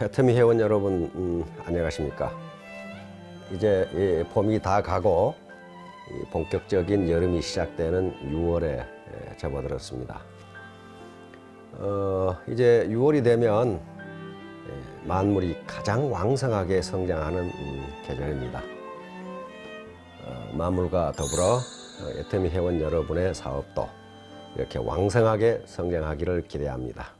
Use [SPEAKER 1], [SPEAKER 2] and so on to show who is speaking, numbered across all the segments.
[SPEAKER 1] 애터미 회원 여러분, 안녕하십니까? 이제 봄이 다 가고 본격적인 여름이 시작되는 6월에 접어들었습니다. 이제 6월이 되면 만물이 가장 왕성하게 성장하는 계절입니다. 만물과 더불어 애터미 회원 여러분의 사업도 이렇게 왕성하게 성장하기를 기대합니다.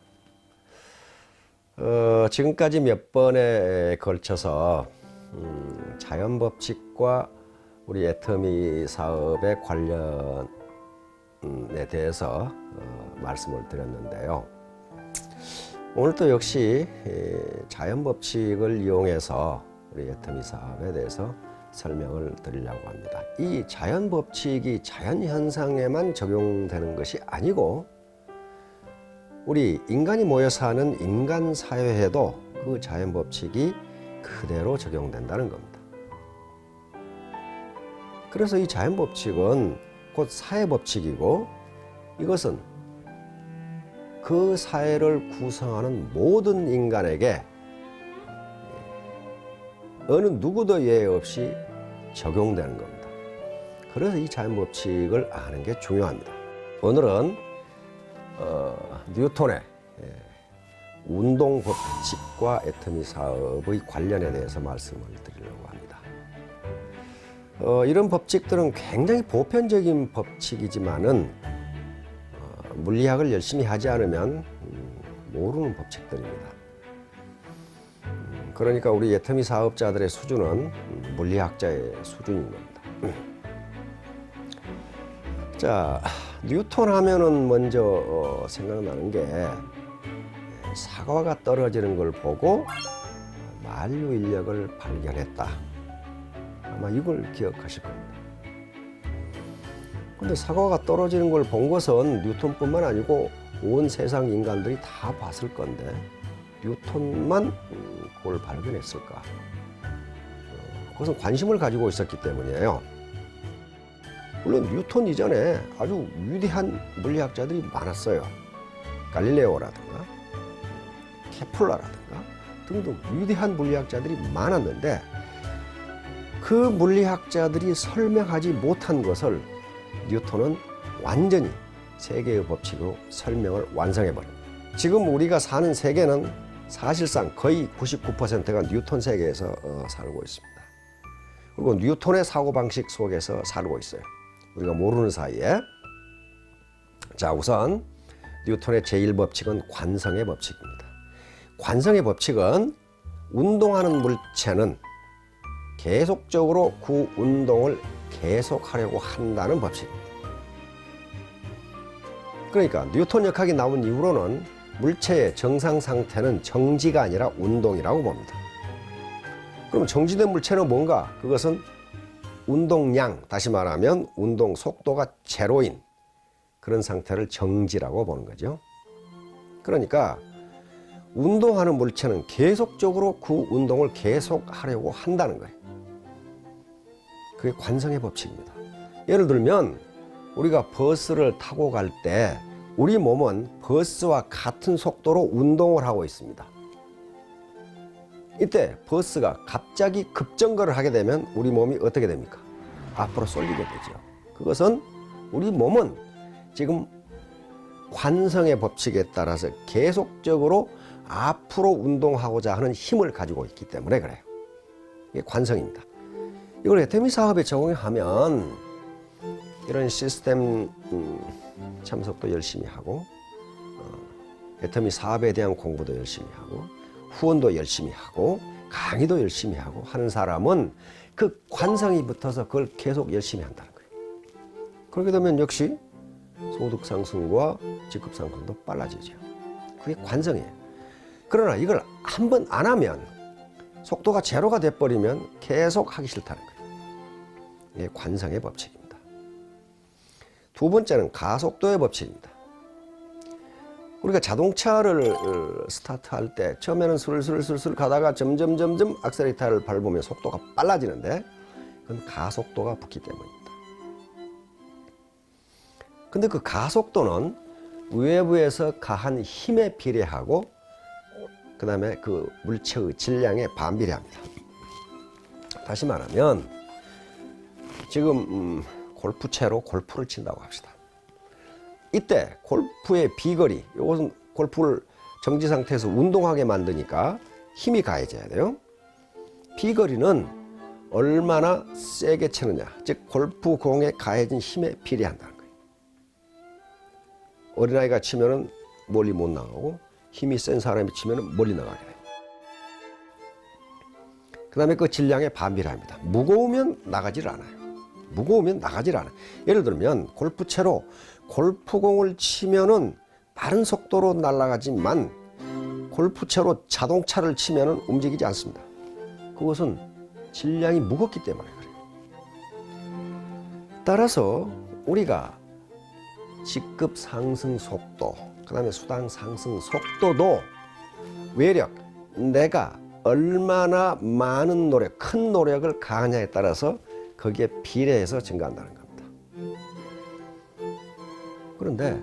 [SPEAKER 1] 지금까지 몇 번에 걸쳐서 자연법칙과 우리 애터미 사업의 관련에 대해서 말씀을 드렸는데요. 오늘 또 역시 자연법칙을 이용해서 우리 애터미 사업에 대해서 설명을 드리려고 합니다. 이 자연법칙이 자연현상에만 적용되는 것이 아니고 우리 인간이 모여 사는 인간 사회에도 그 자연법칙이 그대로 적용된다는 겁니다. 그래서 이 자연법칙은 곧 사회법칙이고 이것은 그 사회를 구성하는 모든 인간에게 어느 누구도 예외 없이 적용되는 겁니다. 그래서 이 자연법칙을 아는 게 중요합니다. 오늘은 뉴턴의 운동법칙과 애터미 사업의 관련에 대해서 말씀을 드리려고 합니다. 이런 법칙들은 굉장히 보편적인 법칙이지만은 물리학을 열심히 하지 않으면 모르는 법칙들입니다. 그러니까 우리 애터미 사업자들의 수준은 물리학자의 수준인 겁니다. 자, 뉴턴 하면은 먼저 생각나는 게 사과가 떨어지는 걸 보고 만류 인력을 발견했다. 아마 이걸 기억하실 겁니다. 근데 사과가 떨어지는 걸 본 것은 뉴턴뿐만 아니고 온 세상 인간들이 다 봤을 건데 뉴턴만 그걸 발견했을까? 그것은 관심을 가지고 있었기 때문이에요. 물론 뉴턴 이전에 아주 위대한 물리학자들이 많았어요. 갈릴레오라든가 케플러라든가 등등 위대한 물리학자들이 많았는데 그 물리학자들이 설명하지 못한 것을 뉴턴은 완전히 세계의 법칙으로 설명을 완성해버립니다. 지금 우리가 사는 세계는 사실상 거의 99%가 뉴턴 세계에서 살고 있습니다. 그리고 뉴턴의 사고방식 속에서 살고 있어요. 우리가 모르는 사이에. 자, 우선 뉴턴의 제1법칙은 관성의 법칙입니다. 관성의 법칙은 운동하는 물체는 계속적으로 그 운동을 계속하려고 한다는 법칙입니다. 그러니까 뉴턴 역학이 나온 이후로는 물체의 정상 상태는 정지가 아니라 운동이라고 봅니다. 그럼 정지된 물체는 뭔가? 그것은 운동량, 다시 말하면 운동 속도가 제로인 그런 상태를 정지라고 보는 거죠. 그러니까 운동하는 물체는 계속적으로 그 운동을 계속하려고 한다는 거예요. 그게 관성의 법칙입니다. 예를 들면 우리가 버스를 타고 갈 때 우리 몸은 버스와 같은 속도로 운동을 하고 있습니다. 이때 버스가 갑자기 급정거를 하게 되면 우리 몸이 어떻게 됩니까? 앞으로 쏠리게 되죠. 그것은 우리 몸은 지금 관성의 법칙에 따라서 계속적으로 앞으로 운동하고자 하는 힘을 가지고 있기 때문에 그래요. 이게 관성입니다. 이걸 애터미 사업에 적용하면 이런 시스템 참석도 열심히 하고 애터미 사업에 대한 공부도 열심히 하고 후원도 열심히 하고 강의도 열심히 하고 하는 사람은 그 관성이 붙어서 그걸 계속 열심히 한다는 거예요. 그렇게 되면 역시 소득 상승과 직급 상승도 빨라지죠. 그게 관성이에요. 그러나 이걸 한 번 안 하면 속도가 제로가 돼버리면 계속 하기 싫다는 거예요. 이게 관성의 법칙입니다. 두 번째는 가속도의 법칙입니다. 우리가 자동차를 스타트할 때 처음에는 슬슬 가다가 점점 악셀레이터를 밟으면 속도가 빨라지는데 그건 가속도가 붙기 때문입니다. 근데 그 가속도는 외부에서 가한 힘에 비례하고 그 다음에 그 물체의 질량에 반비례합니다. 다시 말하면 지금 골프채로 골프를 친다고 합시다. 이때 골프의 비거리, 이것은 골프를 정지 상태에서 운동하게 만드니까 힘이 가해져야 돼요. 비거리는 얼마나 세게 치느냐, 즉 골프공에 가해진 힘에 비례한다는 거예요. 어린아이가 치면은 멀리 못 나가고 힘이 센 사람이 치면은 멀리 나가게 돼요. 그 다음에 그 질량에 반비례합니다. 무거우면 나가질 않아요. 무거우면 나가질 않아요. 예를 들면 골프채로 골프공을 치면은 빠른 속도로 날아가지만 골프채로 자동차를 치면은 움직이지 않습니다. 그것은 질량이 무겁기 때문에 그래요. 따라서 우리가 직급 상승 속도, 그 다음에 수당 상승 속도도 외력, 내가 얼마나 많은 노력, 큰 노력을 가하냐에 따라서 거기에 비례해서 증가한다는 겁니다. 그런데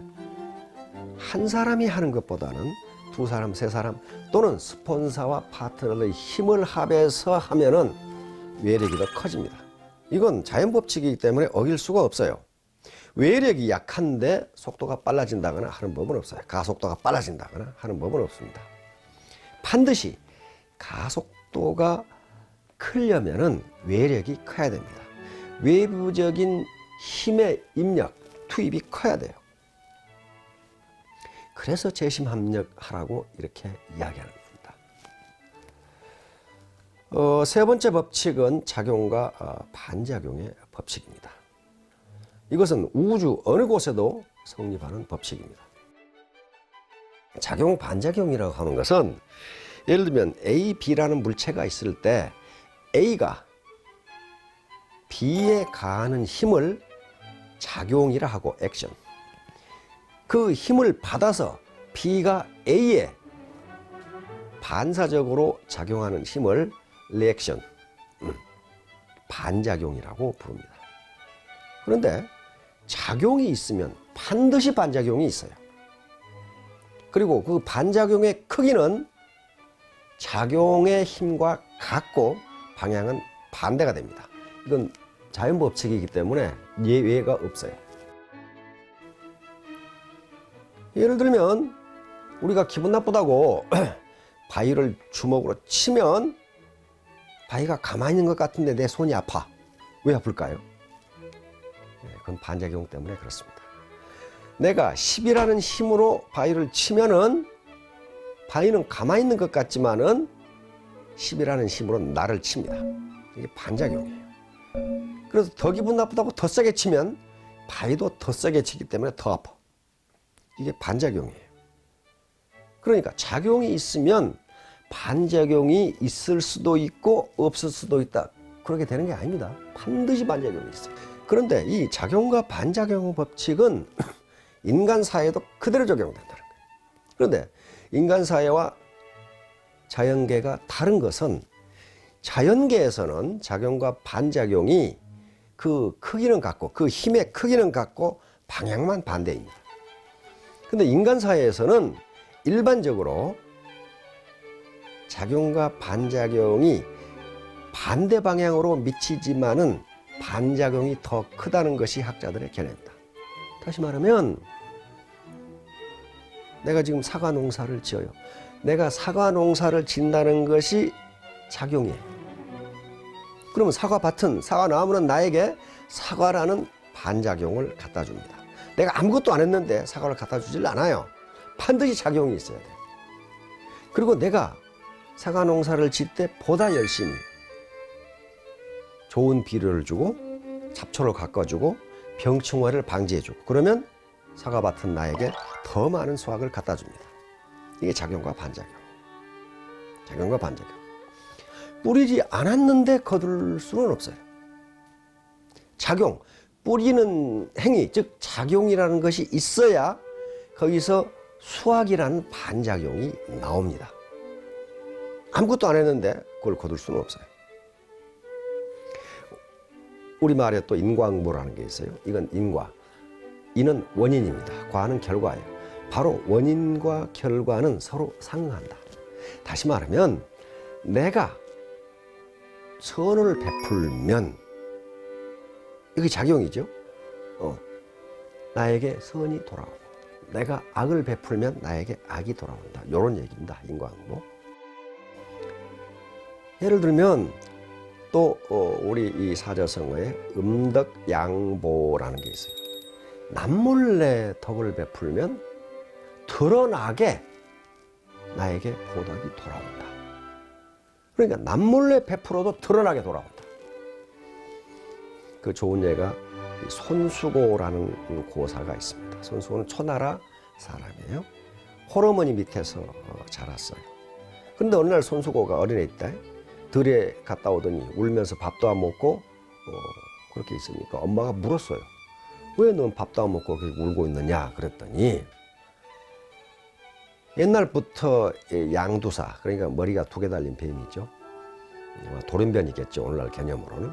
[SPEAKER 1] 한 사람이 하는 것보다는 두 사람, 세 사람 또는 스폰서와 파트너의 힘을 합해서 하면은 외력이 더 커집니다. 이건 자연법칙이기 때문에 어길 수가 없어요. 외력이 약한데 속도가 빨라진다거나 하는 법은 없어요. 가속도가 빨라진다거나 하는 법은 없습니다. 반드시 가속도가 크려면은 외력이 커야 됩니다. 외부적인 힘의 입력, 투입이 커야 돼요. 그래서 재심합력하라고 이렇게 이야기하는 겁니다. 세 번째 법칙은 작용과 반작용의 법칙입니다. 이것은 우주 어느 곳에도 성립하는 법칙입니다. 작용, 반작용이라고 하는 것은 예를 들면 A, B라는 물체가 있을 때 A가 B에 가하는 힘을 작용이라 하고 액션, 그 힘을 받아서 B가 A에 반사적으로 작용하는 힘을 리액션, 반작용이라고 부릅니다. 그런데 작용이 있으면 반드시 반작용이 있어요. 그리고 그 반작용의 크기는 작용의 힘과 같고 방향은 반대가 됩니다. 이건 자연법칙이기 때문에 예외가 없어요. 예를 들면 우리가 기분 나쁘다고 바위를 주먹으로 치면 바위가 가만히 있는 것 같은데 내 손이 아파. 왜 아플까요? 그건 반작용 때문에 그렇습니다. 내가 10이라는 힘으로 바위를 치면은 바위는 가만히 있는 것 같지만은 10이라는 힘으로 나를 칩니다. 이게 반작용이에요. 그래서 더 기분 나쁘다고 더 세게 치면 바위도 더 세게 치기 때문에 더 아파. 이게 반작용이에요. 그러니까 작용이 있으면 반작용이 있을 수도 있고 없을 수도 있다. 그렇게 되는 게 아닙니다. 반드시 반작용이 있어요. 그런데 이 작용과 반작용 법칙은 인간 사회에도 그대로 적용된다는 거예요. 그런데 인간 사회와 자연계가 다른 것은 자연계에서는 작용과 반작용이 그 크기는 같고 그 힘의 크기는 같고 방향만 반대입니다. 근데 인간 사회에서는 일반적으로 작용과 반작용이 반대 방향으로 미치지만은 반작용이 더 크다는 것이 학자들의 견해입니다. 다시 말하면 내가 지금 사과 농사를 지어요. 내가 사과 농사를 짓는다는 것이 작용이에요. 그러면 사과밭은, 사과나무는 나에게 사과라는 반작용을 갖다 줍니다. 내가 아무것도 안 했는데 사과를 갖다 주질 않아요. 반드시 작용이 있어야 돼요. 그리고 내가 사과 농사를 짓 때 보다 열심히 좋은 비료를 주고 잡초를 깎아주고 병충해를 방지해주고 그러면 사과밭은 나에게 더 많은 수확을 갖다 줍니다. 이게 작용과 반작용. 작용과 반작용. 뿌리지 않았는데 거둘 수는 없어요. 작용, 뿌리는 행위, 즉 작용이라는 것이 있어야 거기서 수확이라는 반작용이 나옵니다. 아무것도 안 했는데 그걸 거둘 수는 없어요. 우리말에 또 인과응보라는 게 있어요. 이건 인과. 인은 원인입니다. 과는 결과예요. 바로 원인과 결과는 서로 상응한다. 다시 말하면 내가 선을 베풀면 이게 작용이죠. 나에게 선이 돌아오고 내가 악을 베풀면 나에게 악이 돌아온다. 이런 얘기입니다. 인과응보. 예를 들면 또 우리 이 사자성어에 음덕양보라는 게 있어요. 남몰래 덕을 베풀면 드러나게 나에게 보답이 돌아온다. 그러니까 남몰래 베풀어도 드러나게 돌아온다. 그 좋은 예가 손수고라는 고사가 있습니다. 손수고는 초나라 사람이에요. 홀어머니 밑에서 자랐어요. 그런데 어느 날 손수고가 어린애 때 들에 갔다 오더니 울면서 밥도 안 먹고 그렇게 있으니까 엄마가 물었어요. 왜 넌 밥도 안 먹고 그렇게 울고 있느냐 그랬더니 옛날부터 양두사, 그러니까 머리가 2개 달린 뱀이죠. 돌연변이겠죠. 오늘날 개념으로는.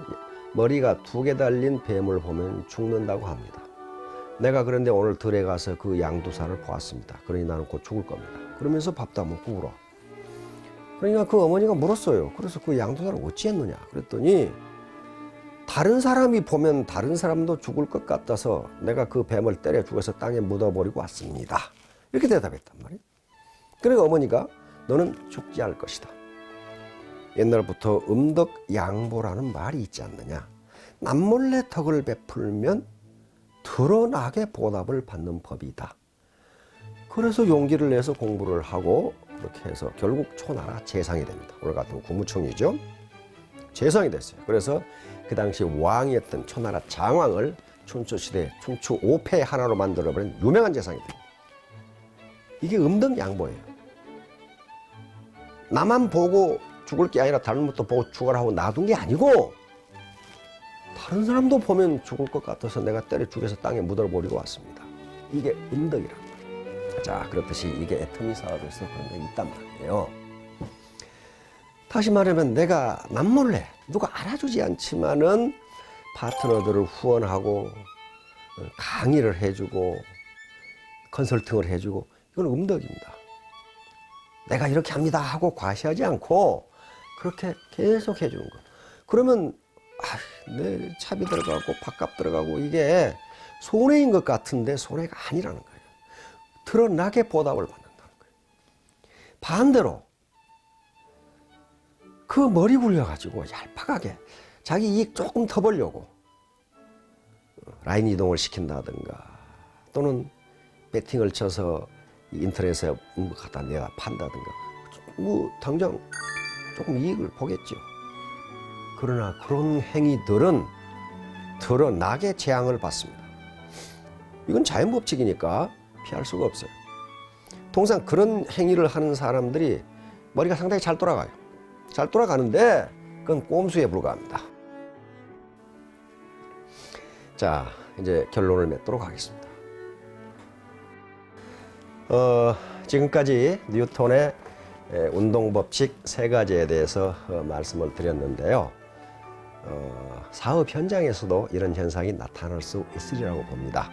[SPEAKER 1] 머리가 2개 달린 뱀을 보면 죽는다고 합니다. 내가 그런데 오늘 들에 가서 그 양두사를 보았습니다. 그러니 나는 곧 죽을 겁니다. 그러면서 밥도 안 먹고 울어. 그러니까 그 어머니가 물었어요. 그래서 그 양두사를 어찌했느냐 그랬더니 다른 사람이 보면 다른 사람도 죽을 것 같아서 내가 그 뱀을 때려 죽여서 땅에 묻어버리고 왔습니다. 이렇게 대답했단 말이에요. 그러니까 어머니가 너는 죽지 않을 것이다. 옛날부터 음덕양보라는 말이 있지 않느냐. 남몰래 덕을 베풀면 드러나게 보답을 받는 법이다. 그래서 용기를 내서 공부를 하고 그렇게 해서 결국 초나라 재상이 됩니다. 오늘 같은 국무총리죠. 재상이 됐어요. 그래서 그 당시 왕이었던 초나라 장왕을 춘추시대 춘추 5패 하나로 만들어버린 유명한 재상이 됩니다. 이게 음덕양보예요. 나만 보고 죽을 게 아니라 다른 것도 보고 죽어라 하고 놔둔 게 아니고 다른 사람도 보면 죽을 것 같아서 내가 때려 죽여서 땅에 묻어버리고 왔습니다. 이게 음덕이란 말이에요. 자, 그렇듯이 이게 애터미 사업에서 그런 게 있단 말이에요. 다시 말하면 내가 남몰래 누가 알아주지 않지만은 파트너들을 후원하고 강의를 해주고 컨설팅을 해주고 이건 음덕입니다. 내가 이렇게 합니다 하고 과시하지 않고 그렇게 계속 해주는 거. 그러면 내 차비 들어가고 밥값 들어가고 이게 손해인 것 같은데 손해가 아니라는 거예요. 드러나게 보답을 받는다는 거예요. 반대로 그 머리 굴려가지고 얄팍하게 자기 이익 조금 더 벌려고 라인 이동을 시킨다든가 또는 배팅을 쳐서 인터넷에 갖다 내가 판다든가 당장 조금 이익을 보겠죠. 그러나 그런 행위들은 드러나게 재앙을 받습니다. 이건 자연법칙이니까 피할 수가 없어요. 통상 그런 행위를 하는 사람들이 머리가 상당히 잘 돌아가요. 잘 돌아가는데 그건 꼼수에 불과합니다. 자, 이제 결론을 맺도록 하겠습니다. 지금까지 뉴턴의 운동법칙 3가지에 대해서 말씀을 드렸는데요. 사업 현장에서도 이런 현상이 나타날 수 있으리라고 봅니다.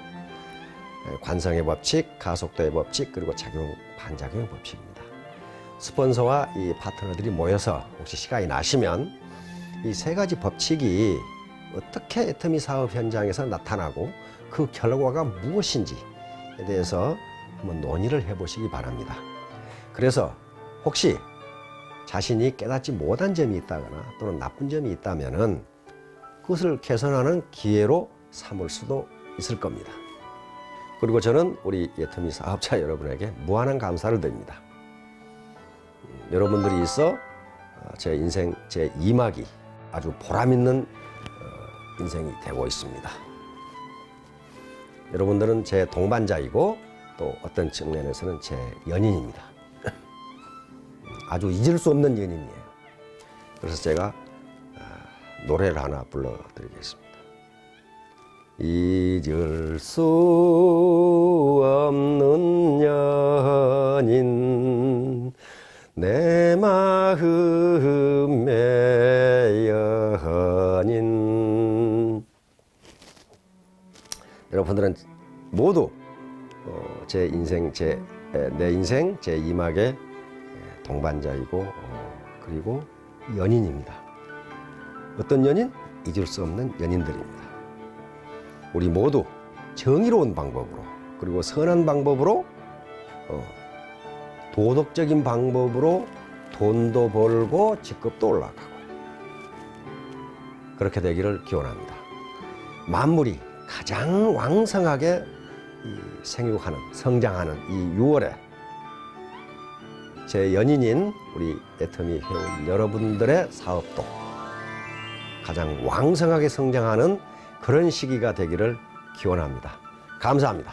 [SPEAKER 1] 관성의 법칙, 가속도의 법칙, 그리고 작용, 반작용의 법칙입니다. 스폰서와 이 파트너들이 모여서 혹시 시간이 나시면 이 3가지 법칙이 어떻게 애터미 사업 현장에서 나타나고 그 결과가 무엇인지에 대해서 한번 논의를 해보시기 바랍니다. 그래서 혹시 자신이 깨닫지 못한 점이 있다거나 또는 나쁜 점이 있다면은 그것을 개선하는 기회로 삼을 수도 있을 겁니다. 그리고 저는 우리 애터미 사업자 여러분에게 무한한 감사를 드립니다. 여러분들이 있어 제 인생 제 2막이 아주 보람있는 인생이 되고 있습니다. 여러분들은 제 동반자이고 또 어떤 측면에서는 제 연인입니다. 아주 잊을 수 없는 연인이에요. 그래서 제가 노래를 하나 불러드리겠습니다. 잊을 수 없는 연인 내 마음의 연인. 여러분들은 모두 내 인생 제 2막의 동반자이고 그리고 연인입니다. 어떤 연인? 잊을 수 없는 연인들입니다. 우리 모두 정의로운 방법으로 그리고 선한 방법으로 도덕적인 방법으로 돈도 벌고 직급도 올라가고 그렇게 되기를 기원합니다. 만물이 가장 왕성하게 생육하는 성장하는 이 6월에 제 연인인 우리 애터미 회원 여러분들의 사업도 가장 왕성하게 성장하는 그런 시기가 되기를 기원합니다. 감사합니다.